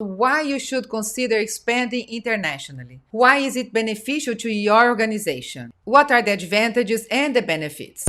Why you should consider expanding internationally? Why is it beneficial to your organization? What are the advantages and the benefits?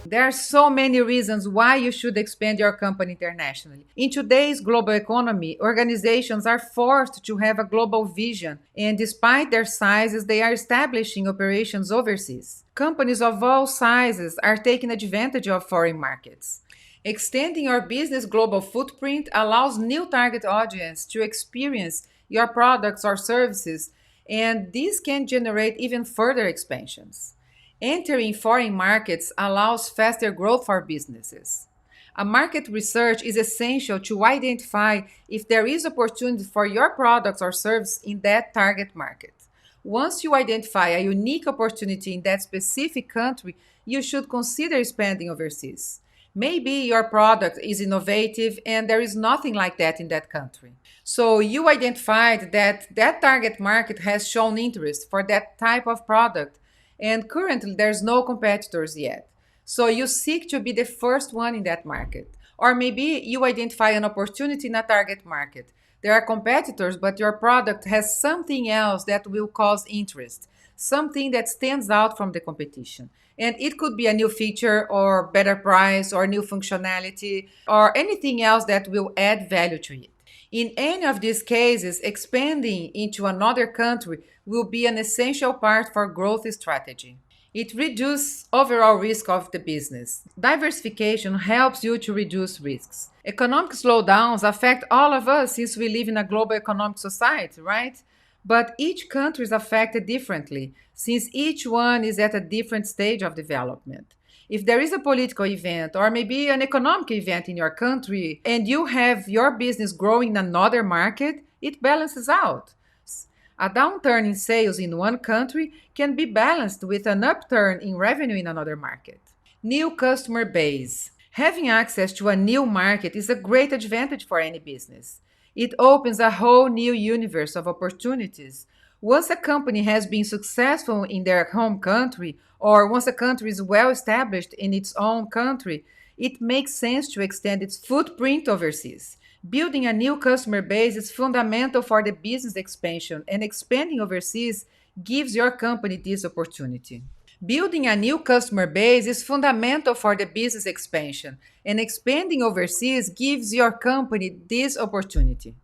There are so many reasons why you should expand your company internationally. In today's global economy, organizations are forced to have a global vision, and despite their sizes, they are establishing operations overseas. Companies of all sizes are taking advantage of foreign markets. Extending your business global footprint allows new target audience to experience your products or services, and this can generate even further expansions. Entering foreign markets allows faster growth for businesses. A market research is essential to identify if there is opportunity for your products or service in that target market. Once you identify a unique opportunity in that specific country, you should consider expanding overseas. Maybe your product is innovative and there is nothing like that in that country. So you identified that that target market has shown interest for that type of product, and currently there's no competitors yet. So you seek to be the first one in that market. Or maybe you identify an opportunity in a target market. There are competitors, but your product has something else that will cause interest, something that stands out from the competition. And it could be a new feature or better price or new functionality or anything else that will add value to it. In any of these cases, expanding into another country will be an essential part for growth strategy. It reduces overall risk of the business. Diversification helps you to reduce risks. Economic slowdowns affect all of us since we live in a global economic society, right? But each country is affected differently since each one is at a different stage of development. If there is a political event or maybe an economic event in your country and you have your business growing in another market, it balances out. A downturn in sales in one country can be balanced with an upturn in revenue in another market. New customer base. Having access to a new market is a great advantage for any business. It opens a whole new universe of opportunities. Once a company has been successful in their home country, or once a country is well established in its own country, it makes sense to extend its footprint overseas. Building a new customer base is fundamental for the business expansion, and expanding overseas gives your company this opportunity. Building a new customer base is fundamental for the business expansion, and expanding overseas gives your company this opportunity.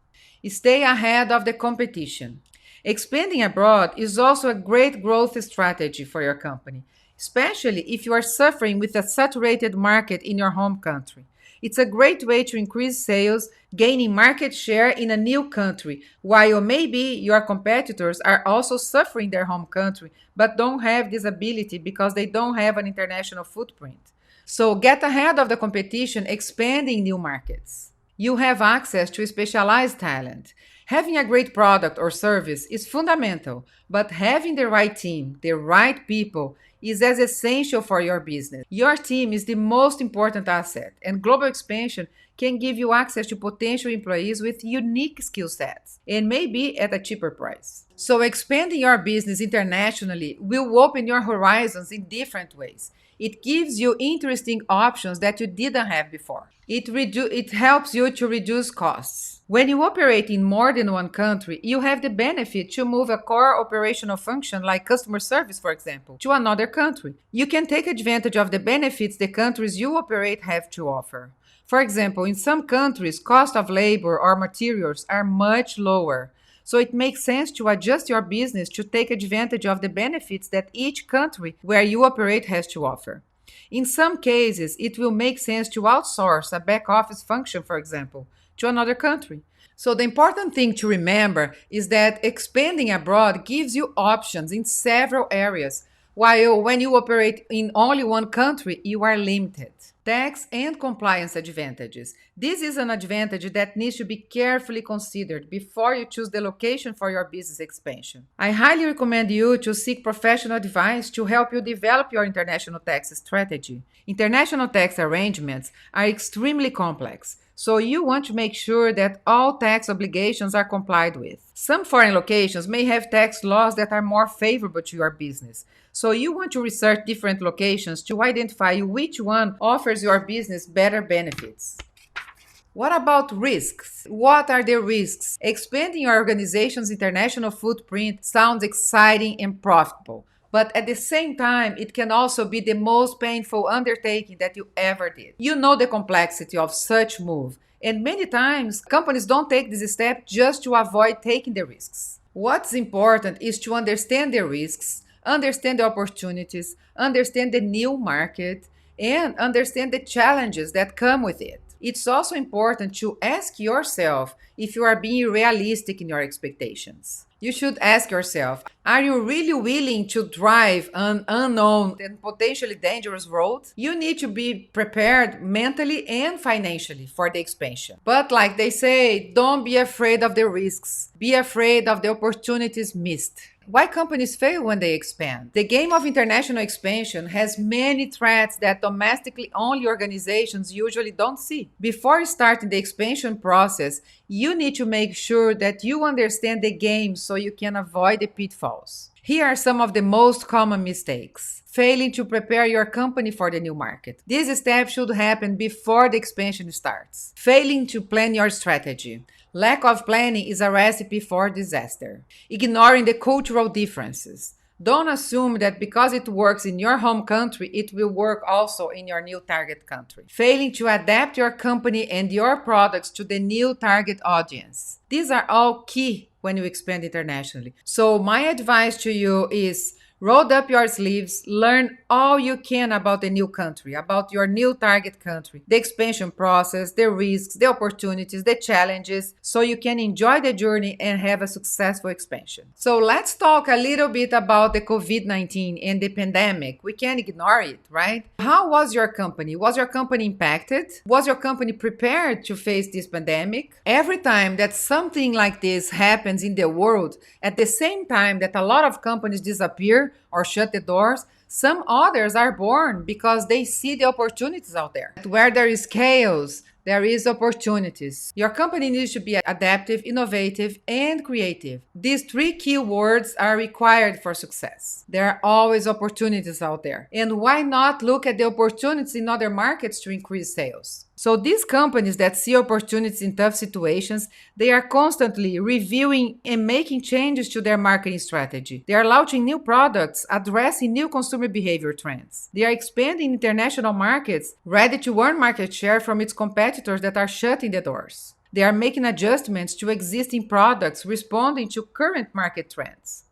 Stay ahead of the competition. Expanding abroad is also a great growth strategy for your company, especially if you are suffering with a saturated market in your home country. It's a great way to increase sales, gaining market share in a new country, while maybe your competitors are also suffering their home country but don't have this ability because they don't have an international footprint. So get ahead of the competition, expanding new markets. You have access to specialized talent. Having a great product or service is fundamental, but having the right team, the right people, is as essential for your business. Your team is the most important asset, and global expansion can give you access to potential employees with unique skill sets and maybe at a cheaper price. So, expanding your business internationally will open your horizons in different ways. It gives you interesting options that you didn't have before. It helps you to reduce costs. When you operate in more than one country, you have the benefit to move a core operational function like customer service, for example, to another country. You can take advantage of the benefits the countries you operate have to offer. For example, in some countries, cost of labor or materials are much lower. So it makes sense to adjust your business to take advantage of the benefits that each country where you operate has to offer. In some cases, it will make sense to outsource a back office function, for example, to another country. So the important thing to remember is that expanding abroad gives you options in several areas, while when you operate in only one country, you are limited. Tax and compliance advantages. This is an advantage that needs to be carefully considered before you choose the location for your business expansion. I highly recommend you to seek professional advice to help you develop your international tax strategy. International tax arrangements are extremely complex, So you want to make sure that all tax obligations are complied with. Some foreign locations may have tax laws that are more favorable to your business. So you want to research different locations to identify which one offers your business better benefits. What about risks? What are the risks? Expanding your organization's international footprint sounds exciting and profitable, but at the same time, it can also be the most painful undertaking that you ever did. You know the complexity of such move, and many times companies don't take this step just to avoid taking the risks. What's important is to understand the risks, understand the opportunities, understand the new market, and understand the challenges that come with it. It's also important to ask yourself if you are being realistic in your expectations. You should ask yourself, are you really willing to drive an unknown and potentially dangerous road? You need to be prepared mentally and financially for the expansion. But like they say, don't be afraid of the risks. Be afraid of the opportunities missed. Why companies fail when they expand? The game of international expansion has many threats that domestically only organizations usually don't see. Before starting the expansion process, you need to make sure that you understand the game so you can avoid the pitfalls. Here are some of the most common mistakes. Failing to prepare your company for the new market. This step should happen before the expansion starts. Failing to plan your strategy. Lack of planning is a recipe for disaster. Ignoring the cultural differences. Don't assume that because it works in your home country, it will work also in your new target country. Failing to adapt your company and your products to the new target audience. These are all key when you expand internationally. So my advice to you is roll up your sleeves, learn all you can about the new country, about your new target country, the expansion process, the risks, the opportunities, the challenges, so you can enjoy the journey and have a successful expansion. So let's talk a little bit about the COVID-19 and the pandemic. We can't ignore it, right? How was your company? Was your company impacted? Was your company prepared to face this pandemic? Every time that something like this happens in the world, at the same time that a lot of companies disappear, or shut the doors, some others are born because they see the opportunities out there. Where there is chaos, there is opportunities. Your company needs to be adaptive, innovative, and creative. These three key words are required for success. There are always opportunities out there. And why not look at the opportunities in other markets to increase sales? So these companies that see opportunities in tough situations, they are constantly reviewing and making changes to their marketing strategy. They are launching new products, addressing new consumer behavior trends. They are expanding international markets, ready to earn market share from its competitors that are shutting the doors. They are making adjustments to existing products, responding to current market trends.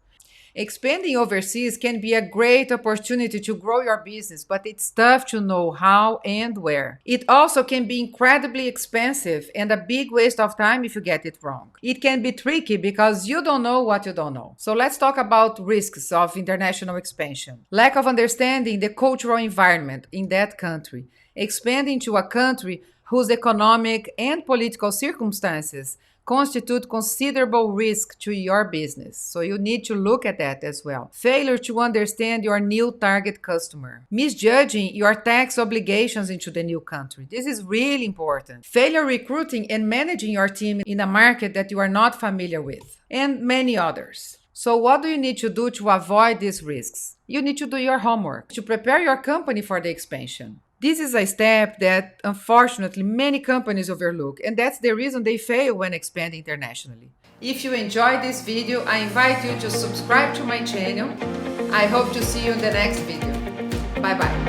Expanding overseas can be a great opportunity to grow your business, but it's tough to know how and where. It also can be incredibly expensive and a big waste of time if you get it wrong. It can be tricky because you don't know what you don't know. So let's talk about risks of international expansion. Lack of understanding the cultural environment in that country. Expanding to a country whose economic and political circumstances constitute considerable risk to your business. So you need to look at that as well. Failure to understand your new target customer. Misjudging your tax obligations into the new country. This is really important. Failure recruiting and managing your team in a market that you are not familiar with. And many others. So what do you need to do to avoid these risks? You need to do your homework to prepare your company for the expansion. This is a step that, unfortunately, many companies overlook, and that's the reason they fail when expanding internationally. If you enjoyed this video, I invite you to subscribe to my channel. I hope to see you in the next video. Bye-bye.